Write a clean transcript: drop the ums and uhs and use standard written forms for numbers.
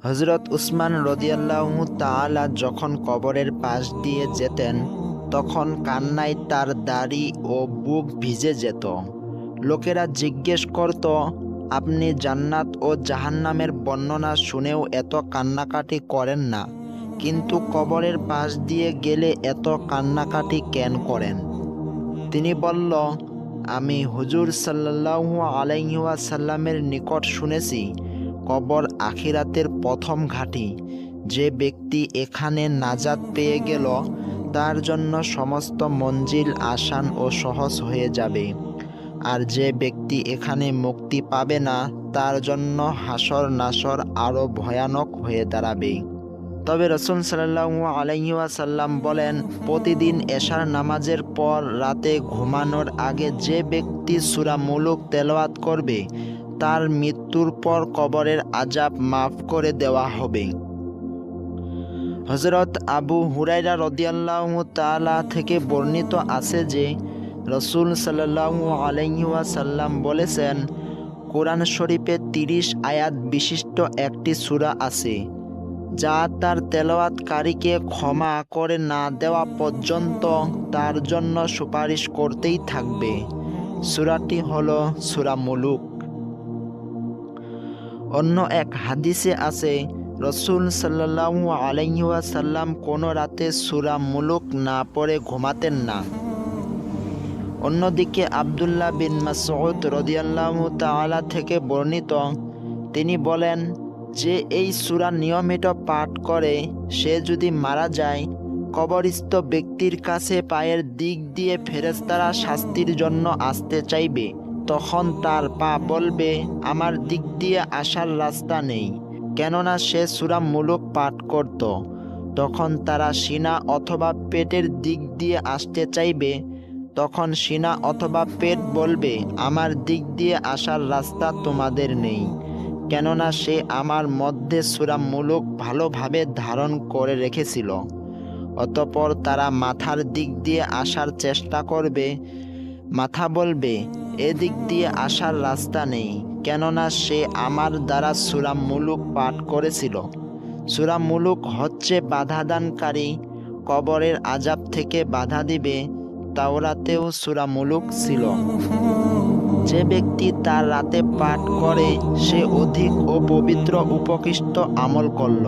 হযরত উসমান রাদিয়াল্লাহু তাআলা যখন কবরের পাশ দিয়ে যেতেন, তখন কান্নায় তার দাড়ি ও বুক ভিজে যেত। লোকেরা জিজ্ঞেস করত, আপনি জান্নাত ও জাহান্নামের বর্ণনা শুনেও এত কান্নাকাটি করেন না, কিন্তু কবরের পাশ দিয়ে গেলে এত কান্নাকাটি কেন করেন? তিনি বলল, আমি হুজুর সাল্লাল্লাহু আলাইহি ওয়াসাল্লামের নিকট শুনেছি, কবর আখিরাতের প্রথম ঘাঁটি। যে ব্যক্তি এখানে নাজাত পেয়ে গেল, তার জন্য সমস্ত মঞ্জিল আসান ও সহজ হয়ে যাবে। আর যে ব্যক্তি এখানে মুক্তি পাবে না, তার জন্য হাসর নাসর আরও ভয়ানক হয়ে দাঁড়াবে। তবে রাসূল সাল্লাল্লাহু আলাইহি ওয়াসাল্লাম বলেন, প্রতিদিন এশার নামাজের পর রাতে ঘুমানোর আগে যে ব্যক্তি সূরা মুলুক তেলাওয়াত করবে, তার মৃত্যুর পর কবরের আযাব মাফ করে দেওয়া হবে। হযরত আবু হুরায়রা রাদিয়াল্লাহু তাআলা থেকে বর্ণিত আছে যে, রাসূল সাল্লাল্লাহু আলাইহি ওয়াসাল্লাম বলেছেন, কোরআন শরীফে ৩০ আয়াত বিশিষ্ট একটি সূরা আছে, যা তার তেলাওয়াতকারীকে ক্ষমা করে না দেওয়া পর্যন্ত তার জন্য সুপারিশ করতেই থাকবে। সূরাটি হলো সূরা মুলুক। অন্য এক হাদিসে আছে, রাসূল সাল্লাল্লাহু আলাইহি ওয়াসাল্লাম কোনো রাতে সূরা মুলুক না পড়ে ঘুমাতেন না। অন্যদিকে আব্দুল্লাহ বিন মাসউদ রাদিয়াল্লাহু তাআলা থেকে বর্ণিত, তিনি বলেন, যে এই সূরা নিয়মিত পাঠ করে সে যদি মারা যায়, কবরস্থ ব্যক্তির কাছে পায়ের দিক দিয়ে ফেরেশতারা শাস্তির জন্য আসতে চাইবে। তখন তার পা বলবে, আমার দিক দিয়ে আসার রাস্তা নেই, কেননা সে সূরা মুলুক পাঠ করত। তখন তারা সিনা অথবা পেটের দিক দিয়ে আসতে চাইবে। তখন সিনা অথবা পেট বলবে, আমার দিক দিয়ে আসার রাস্তা তোমাদের নেই, কেননা সে আমার মধ্যে সূরা মুলুক ভালোভাবে ধারণ করে রেখেছিল। অতঃপর তারা মাথার দিক দিয়ে আসার চেষ্টা করবে। মাথা বলবে, এদিক দিয়ে আসার রাস্তা নেই, কেননা সে আমার দ্বারা সূরা মুলুক পাঠ করেছিল। সূরা মুলুক হচ্ছে বাধাদানকারী, কবরের আযাব থেকে বাধা দিবে। তাওরাতেও সূরা মুলুক ছিল। যে ব্যক্তি তার রাতে পাঠ করে, সে অধিক ও পবিত্র উপকৃষ্ট আমল করল।